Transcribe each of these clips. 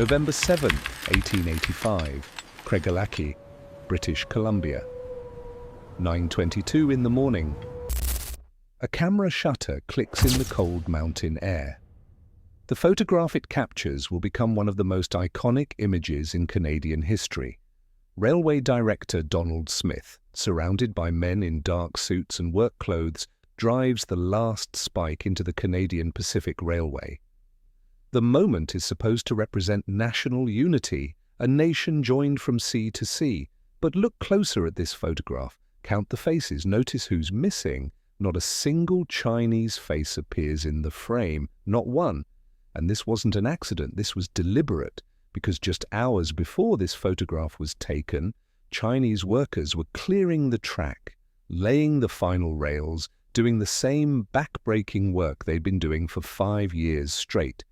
November 7, 1885, Craigellachie, British Columbia. 9:22 in the morning. A camera shutter clicks in the cold mountain air. The photograph it captures will become one of the most iconic images in Canadian history. Railway director Donald Smith, surrounded by men in dark suits and work clothes, drives the last spike into the Canadian Pacific Railway. The moment is supposed to represent national unity, a nation joined from sea to sea. But look closer at this photograph. Count the faces. Notice who's missing. Not a single Chinese face appears in the frame. Not one. And this wasn't an accident. This was deliberate, because just hours before this photograph was taken, Chinese workers were clearing the track, laying the final rails, doing the same back-breaking work they'd been doing for 5 years straight.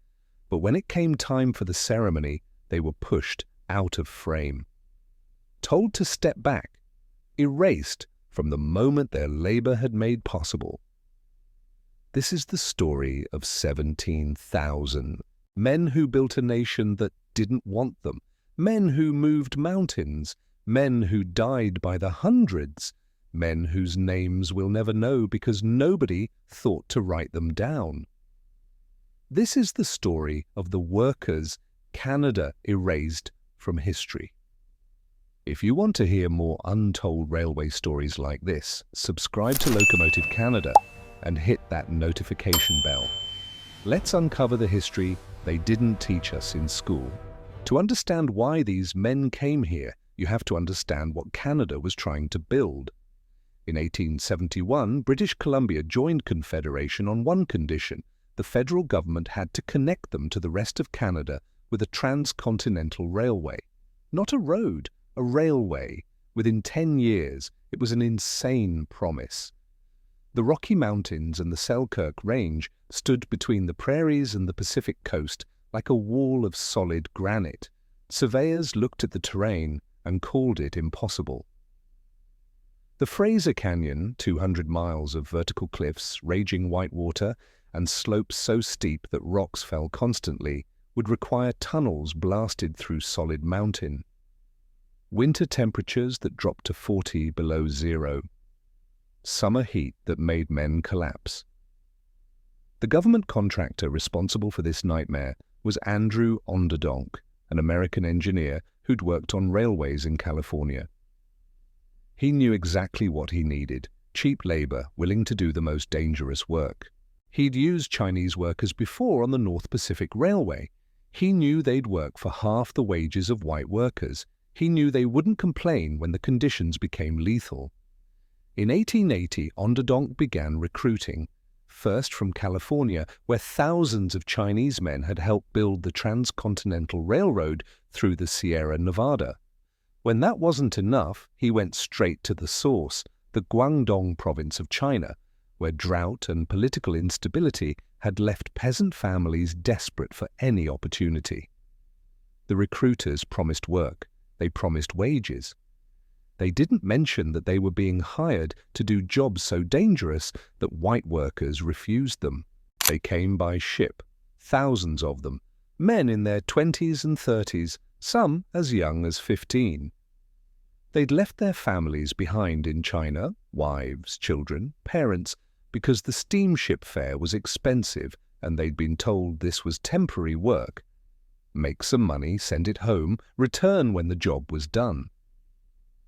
But when it came time for the ceremony, they were pushed out of frame. Told to step back, erased from the moment their labor had made possible. This is the story of 17,000 men who built a nation that didn't want them, men who moved mountains, men who died by the hundreds, men whose names we'll never know because nobody thought to write them down. This is the story of the workers Canada erased from history. If you want to hear more untold railway stories like this, subscribe to Locomotive Canada and hit that notification bell. Let's uncover the history they didn't teach us in school. To understand why these men came here, you have to understand what Canada was trying to build. In 1871, British Columbia joined Confederation on one condition: the federal government had to connect them to the rest of Canada with a transcontinental railway. Not a road, a railway. Within 10 years, it was an insane promise. The Rocky Mountains and the Selkirk Range stood between the prairies and the Pacific coast like a wall of solid granite. Surveyors looked at the terrain and called it impossible. The Fraser Canyon, 200 miles of vertical cliffs, raging white water, and slopes so steep that rocks fell constantly, would require tunnels blasted through solid mountain. Winter temperatures that dropped to 40 below zero. Summer heat that made men collapse. The government contractor responsible for this nightmare was Andrew Guangdong, an American engineer who'd worked on railways in California. He knew exactly what he needed: cheap labor willing to do the most dangerous work. He'd used Chinese workers before on the North Pacific Railway. He knew they'd work for half the wages of white workers. He knew they wouldn't complain when the conditions became lethal. In 1880, Guangdong began recruiting, first from California, where thousands of Chinese men had helped build the transcontinental railroad through the Sierra Nevada. When that wasn't enough, he went straight to the source, the Guangdong province of China, where drought and political instability had left peasant families desperate for any opportunity. The recruiters promised work. They promised wages. They didn't mention that they were being hired to do jobs so dangerous that white workers refused them. They came by ship, thousands of them, men in their 20s and 30s, some as young as 15. They'd left their families behind in China, wives, children, parents, because the steamship fare was expensive and they'd been told this was temporary work. Make some money, send it home, return when the job was done.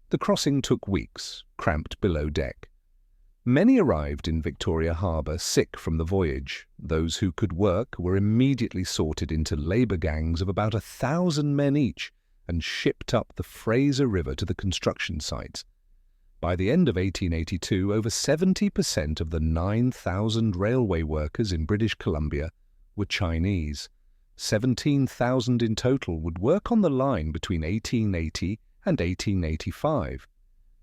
The crossing took weeks, cramped below deck. Many arrived in Victoria Harbour sick from the voyage. Those who could work were immediately sorted into labour gangs of about 1,000 men each and shipped up the Fraser River to the construction sites. By the end of 1882, over 70% of the 9,000 railway workers in British Columbia were Chinese. 17,000 in total would work on the line between 1880 and 1885.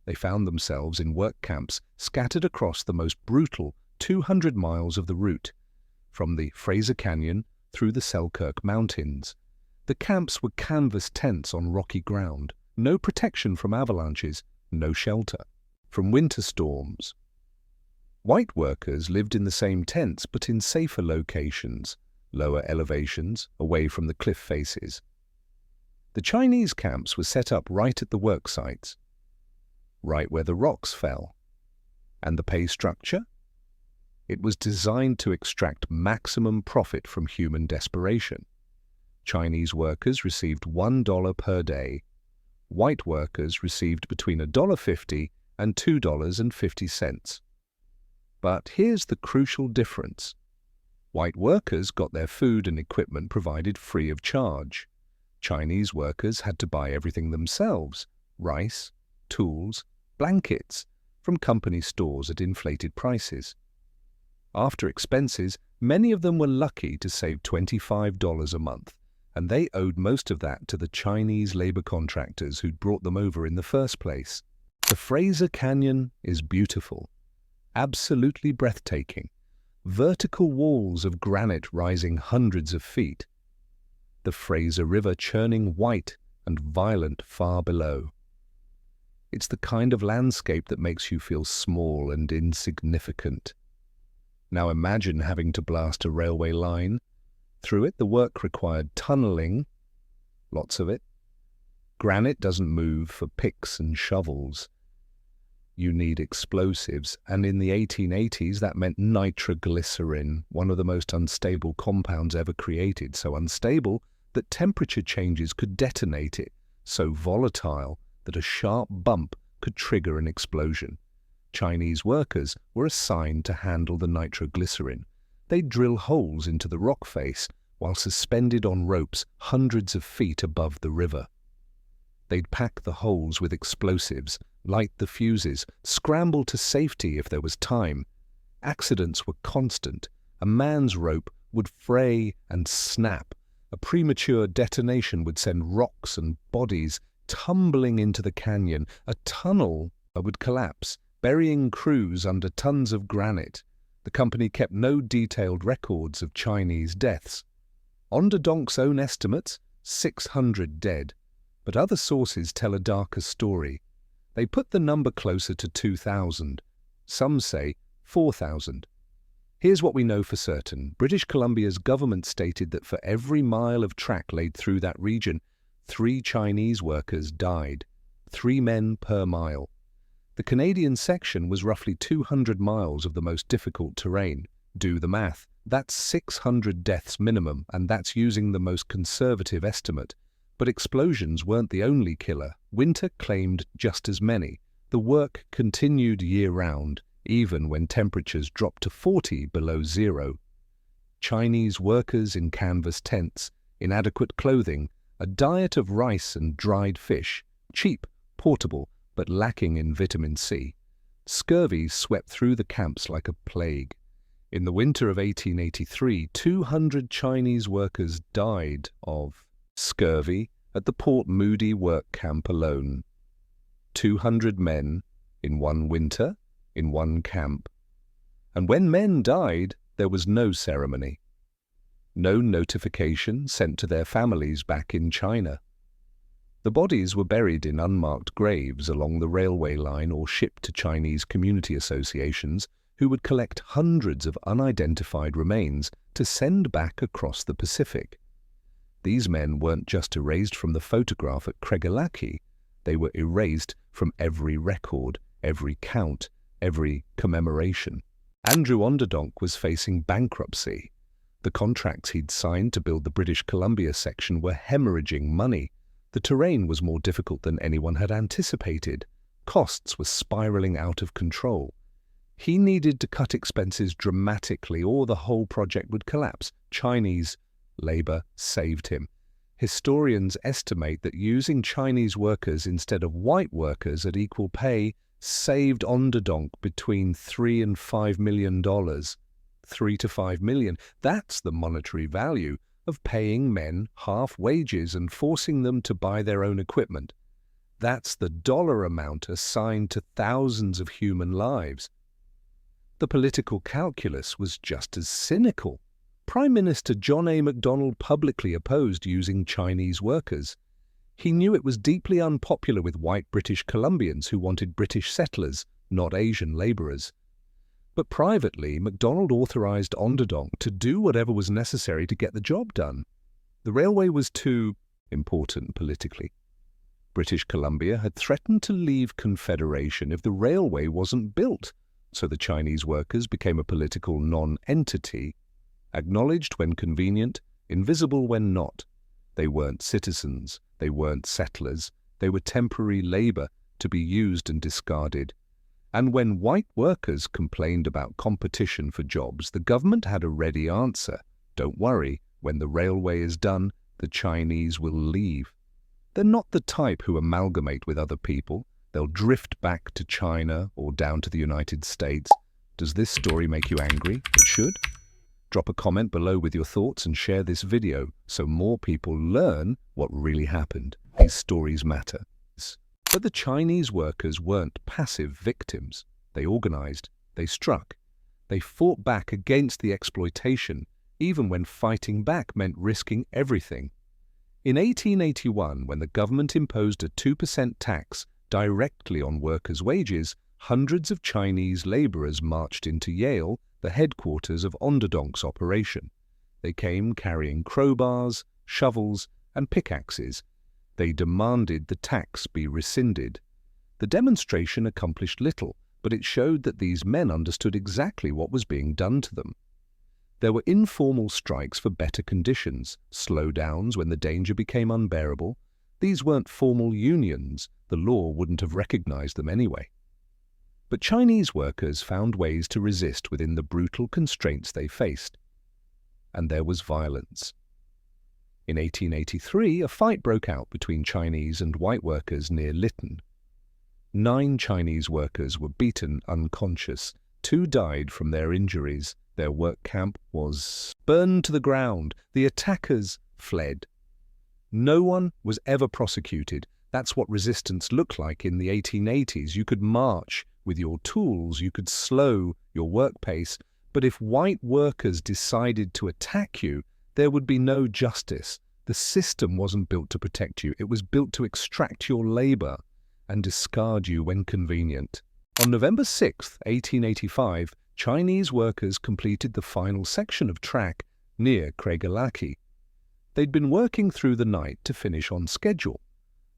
They found themselves in work camps scattered across the most brutal 200 miles of the route, from the Fraser Canyon through the Selkirk Mountains. The camps were canvas tents on rocky ground, no protection from avalanches, no shelter from winter storms. White workers lived in the same tents but in safer locations, lower elevations, away from the cliff faces. The Chinese camps were set up right at the work sites, right where the rocks fell. And the pay structure? It was designed to extract maximum profit from human desperation. Chinese workers received $1 per day. White workers received between $1.50 and $2.50. But here's the crucial difference. White workers got their food and equipment provided free of charge. Chinese workers had to buy everything themselves: rice, tools, blankets, from company stores at inflated prices. After expenses, many of them were lucky to save $25 a month, and they owed most of that to the Chinese labor contractors who'd brought them over in the first place. The Fraser Canyon is beautiful, absolutely breathtaking. Vertical walls of granite rising hundreds of feet. The Fraser River churning white and violent far below. It's the kind of landscape that makes you feel small and insignificant. Now imagine having to blast a railway line. Through it, the work required tunneling, lots of it. Granite doesn't move for picks and shovels. You need explosives, and in the 1880s that meant nitroglycerin, one of the most unstable compounds ever created, so unstable that temperature changes could detonate it, so volatile that a sharp bump could trigger an explosion. Chinese workers were assigned to handle the nitroglycerin. They'd drill holes into the rock face while suspended on ropes hundreds of feet above the river. They'd pack the holes with explosives, light the fuses, scramble to safety if there was time. Accidents were constant. A man's rope would fray and snap. A premature detonation would send rocks and bodies tumbling into the canyon. A tunnel would collapse, burying crews under tons of granite. The company kept no detailed records of Chinese deaths. Onderdonk's own estimates, 600 dead. But other sources tell a darker story. They put the number closer to 2,000. Some say 4,000. Here's what we know for certain. British Columbia's government stated that for every mile of track laid through that region, 3 Chinese workers died, 3 men per mile. The Canadian section was roughly 200 miles of the most difficult terrain. Do the math. That's 600 deaths minimum, and that's using the most conservative estimate. But explosions weren't the only killer. Winter claimed just as many. The work continued year-round, even when temperatures dropped to 40 below zero. Chinese workers in canvas tents, inadequate clothing, a diet of rice and dried fish, cheap, portable, but lacking in vitamin C. Scurvy swept through the camps like a plague. In the winter of 1883, 200 Chinese workers died of scurvy at the Port Moody work camp alone. 200 men in one winter, in one camp. And when men died, there was no ceremony. No notification sent to their families back in China. The bodies were buried in unmarked graves along the railway line or shipped to Chinese community associations who would collect hundreds of unidentified remains to send back across the Pacific. These men weren't just erased from the photograph at Craigellachie, they were erased from every record, every count, every commemoration. Andrew Onderdonk was facing bankruptcy. The contracts he'd signed to build the British Columbia section were hemorrhaging money. The terrain was more difficult than anyone had anticipated. Costs were spiraling out of control. He needed to cut expenses dramatically or the whole project would collapse. Chinese labor saved him. Historians estimate that using Chinese workers instead of white workers at equal pay saved Onderdonk between $3 and $5 million. $3 to $5 million. That's the monetary value of paying men half wages and forcing them to buy their own equipment. That's the dollar amount assigned to thousands of human lives. The political calculus was just as cynical. Prime Minister John A. Macdonald publicly opposed using Chinese workers. He knew it was deeply unpopular with white British Columbians who wanted British settlers, not Asian labourers. But privately, Macdonald authorised Onderdonk to do whatever was necessary to get the job done. The railway was too important politically. British Columbia had threatened to leave Confederation if the railway wasn't built, so the Chinese workers became a political non-entity, acknowledged when convenient, invisible when not. They weren't citizens, they weren't settlers, they were temporary labor to be used and discarded. And when white workers complained about competition for jobs, the government had a ready answer. Don't worry, when the railway is done, the Chinese will leave. They're not the type who amalgamate with other people. They'll drift back to China or down to the United States. Does this story make you angry? It should. Drop a comment below with your thoughts and share this video so more people learn what really happened. These stories matter. But the Chinese workers weren't passive victims. They organized, they struck, they fought back against the exploitation, even when fighting back meant risking everything. In 1881, when the government imposed a 2% tax directly on workers' wages, hundreds of Chinese laborers marched into Yale, the headquarters of Guangdong's operation. They came carrying crowbars, shovels, and pickaxes. They demanded the tax be rescinded. The demonstration accomplished little, but it showed that these men understood exactly what was being done to them. There were informal strikes for better conditions, slowdowns when the danger became unbearable. These weren't formal unions. The law wouldn't have recognized them anyway. But Chinese workers found ways to resist within the brutal constraints they faced. And there was violence. In 1883, a fight broke out between Chinese and white workers near Lytton. 9 Chinese workers were beaten unconscious. 2 died from their injuries. Their work camp was burned to the ground. The attackers fled. No one was ever prosecuted. That's what resistance looked like in the 1880s. You could march with your tools, you could slow your work pace, but if white workers decided to attack you, there would be no justice. The system wasn't built to protect you. It was built to extract your labor and discard you when convenient. On November 6, 1885, Chinese workers completed the final section of track near Craigellachie. They'd been working through the night to finish on schedule.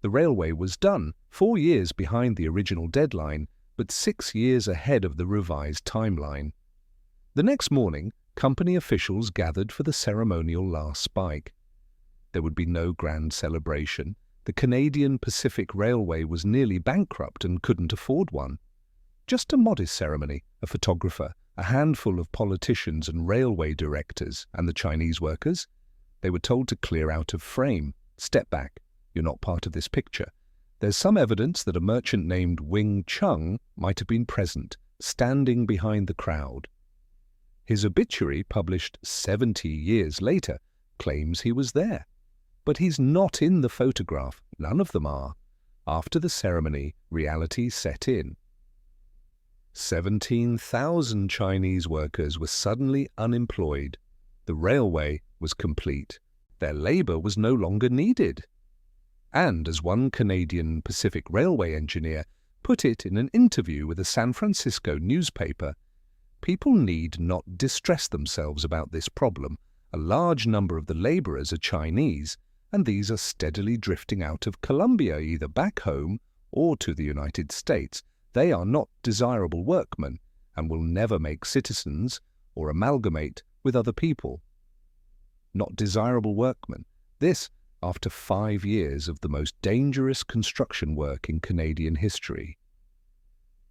The railway was done, 4 years behind the original deadline, but 6 years ahead of the revised timeline. The next morning, company officials gathered for the ceremonial last spike. There would be no grand celebration. The Canadian Pacific Railway was nearly bankrupt and couldn't afford one. Just a modest ceremony, a photographer, a handful of politicians and railway directors, and the Chinese workers. They were told to clear out of frame. Step back. You're not part of this picture. There's some evidence that a merchant named Wing Chung might have been present, standing behind the crowd. His obituary, published 70 years later, claims he was there. But he's not in the photograph. None of them are. After the ceremony, reality set in. 17,000 Chinese workers were suddenly unemployed. The railway was complete. Their labor was no longer needed. And as one Canadian Pacific Railway engineer put it in an interview with a San Francisco newspaper, people need not distress themselves about this problem. A large number of the laborers are Chinese, and these are steadily drifting out of Colombia, either back home or to the United States. They are not desirable workmen and will never make citizens or amalgamate with other people. Not desirable workmen. This after 5 years of the most dangerous construction work in Canadian history.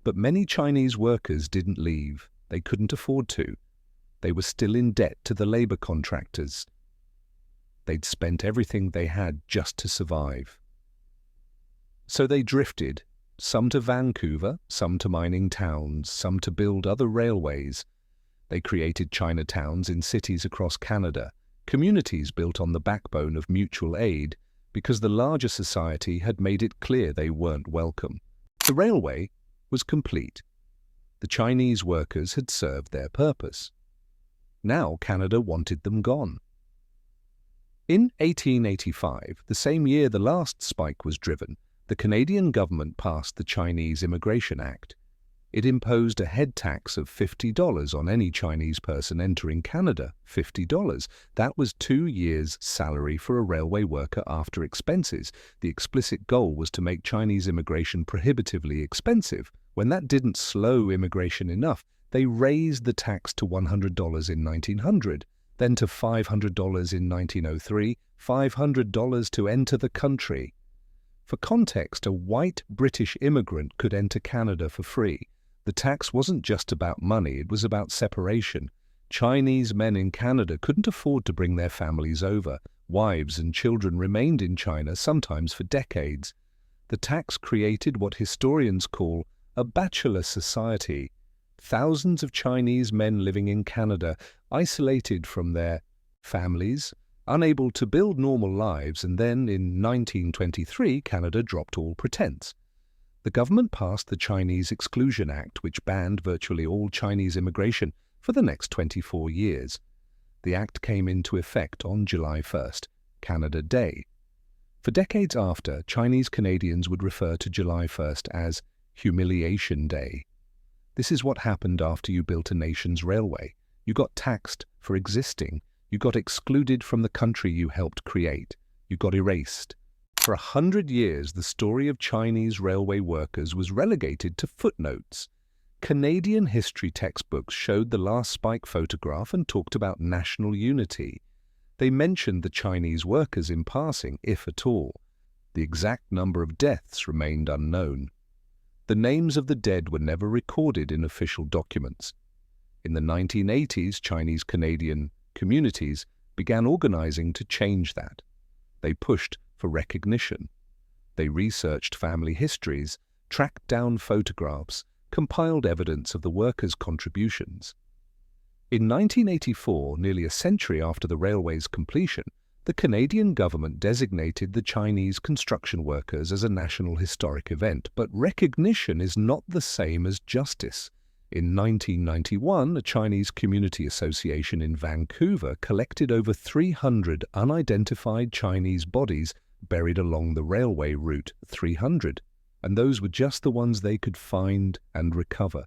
But many Chinese workers didn't leave. They couldn't afford to. They were still in debt to the labor contractors. They'd spent everything they had just to survive. So they drifted, some to Vancouver, some to mining towns, some to build other railways. They created Chinatowns in cities across Canada, communities built on the backbone of mutual aid, because the larger society had made it clear they weren't welcome. The railway was complete. The Chinese workers had served their purpose. Now Canada wanted them gone. In 1885, the same year the last spike was driven, the Canadian government passed the Chinese Immigration Act. It imposed a head tax of $50 on any Chinese person entering Canada. $50. That was 2 years' salary for a railway worker after expenses. The explicit goal was to make Chinese immigration prohibitively expensive. When that didn't slow immigration enough, they raised the tax to $100 in 1900, then to $500 in 1903, $500 to enter the country. For context, a white British immigrant could enter Canada for free. The tax wasn't just about money, it was about separation. Chinese men in Canada couldn't afford to bring their families over. Wives and children remained in China, sometimes for decades. The tax created what historians call a bachelor society. Thousands of Chinese men living in Canada, isolated from their families, unable to build normal lives, and then in 1923 Canada dropped all pretense. The government passed the Chinese Exclusion Act, which banned virtually all Chinese immigration for the next 24 years. The act came into effect on July 1st, Canada Day. For decades after, Chinese Canadians would refer to July 1st as Humiliation Day. This is what happened after you built a nation's railway. You got taxed for existing. You got excluded from the country you helped create. You got erased. For 100 years, the story of Chinese railway workers was relegated to footnotes. Canadian history textbooks showed the last spike photograph and talked about national unity. They mentioned the Chinese workers in passing, if at all. The exact number of deaths remained unknown. The names of the dead were never recorded in official documents. In the 1980s, Chinese Canadian communities began organizing to change that. They pushed for recognition. They researched family histories, tracked down photographs, compiled evidence of the workers' contributions. In 1984, nearly a century after the railway's completion, the Canadian government designated the Chinese construction workers as a national historic event, but recognition is not the same as justice. In 1991, a Chinese community association in Vancouver collected over 300 unidentified Chinese bodies buried along the railway route. 300. And those were just the ones they could find and recover.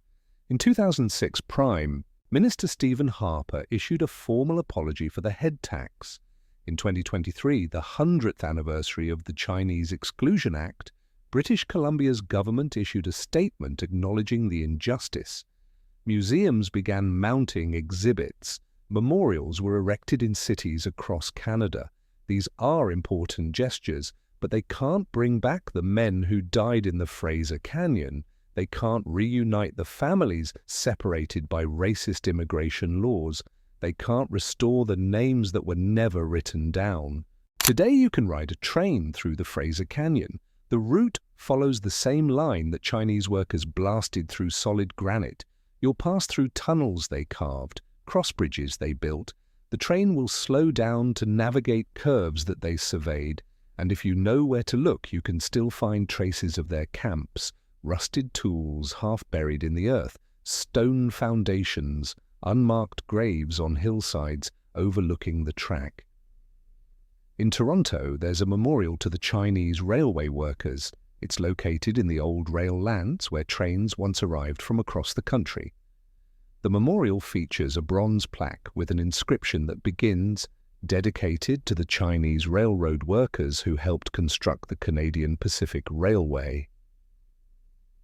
In 2006, Prime Minister Stephen Harper issued a formal apology for the head tax. In 2023, the 100th anniversary of the Chinese Exclusion Act, British Columbia's government issued a statement acknowledging the injustice. Museums began mounting exhibits. Memorials were erected in cities across Canada. These are important gestures, but they can't bring back the men who died in the Fraser Canyon. They can't reunite the families separated by racist immigration laws. They can't restore the names that were never written down. Today you can ride a train through the Fraser Canyon. The route follows the same line that Chinese workers blasted through solid granite. You'll pass through tunnels they carved, cross bridges they built. The train will slow down to navigate curves that they surveyed, and if you know where to look, you can still find traces of their camps, rusted tools half buried in the earth, stone foundations, unmarked graves on hillsides overlooking the track. In Toronto, there's a memorial to the Chinese railway workers. It's located in the old rail lands where trains once arrived from across the country. The memorial features a bronze plaque with an inscription that begins, "Dedicated to the Chinese railroad workers who helped construct the Canadian Pacific Railway."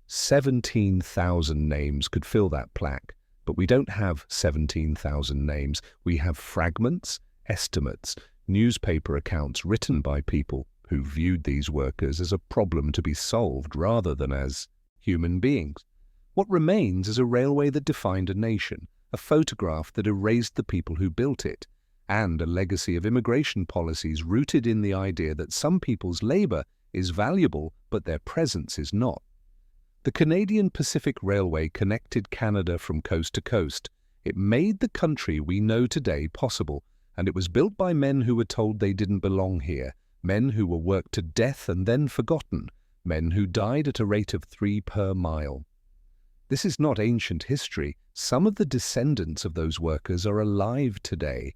17,000 names could fill that plaque, but we don't have 17,000 names. We have fragments, estimates, newspaper accounts written by people who viewed these workers as a problem to be solved rather than as human beings. What remains is a railway that defined a nation, a photograph that erased the people who built it, and a legacy of immigration policies rooted in the idea that some people's labor is valuable but their presence is not. The Canadian Pacific Railway connected Canada from coast to coast. It made the country we know today possible, and it was built by men who were told they didn't belong here, men who were worked to death and then forgotten, men who died at a rate of 3 per mile. This is not ancient history. Some of the descendants of those workers are alive today.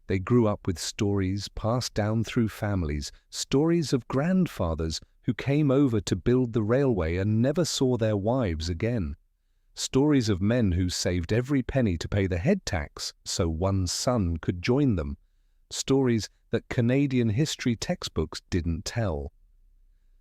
They grew up with stories passed down through families, stories of grandfathers who came over to build the railway and never saw their wives again. Stories of men who saved every penny to pay the head tax so one son could join them. Stories that Canadian history textbooks didn't tell.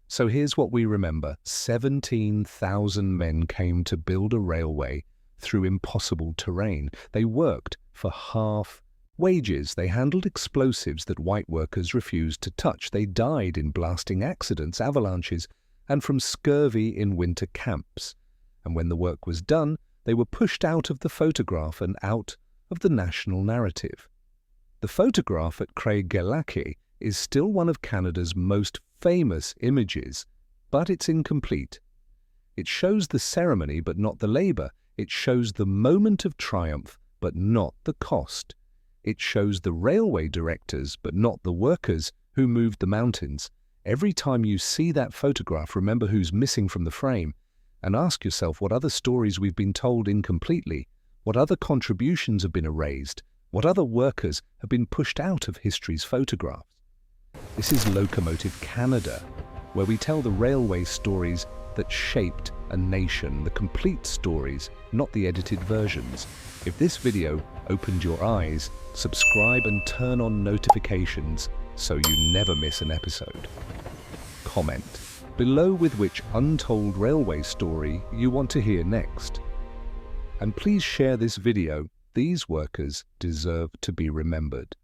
So here's what we remember. 17,000 men came to build a railway through impossible terrain. They worked for half wages. They handled explosives that white workers refused to touch. They died in blasting accidents, avalanches, and from scurvy in winter camps. And when the work was done, they were pushed out of the photograph and out of the national narrative. The photograph at Craigellachie is still one of Canada's most famous images, but it's incomplete. It shows the ceremony but not the labour. It shows the moment of triumph but not the cost. It shows the railway directors but not the workers who moved the mountains. Every time you see that photograph, remember who's missing from the frame and ask yourself what other stories we've been told incompletely, what other contributions have been erased, what other workers have been pushed out of history's photographs. This is Locomotive Canada, where we tell the railway stories that shaped a nation, the complete stories, not the edited versions. If this video opened your eyes, subscribe and turn on notifications so you never miss an episode. Comment below with which untold railway story you want to hear next. And please share this video. These workers deserve to be remembered.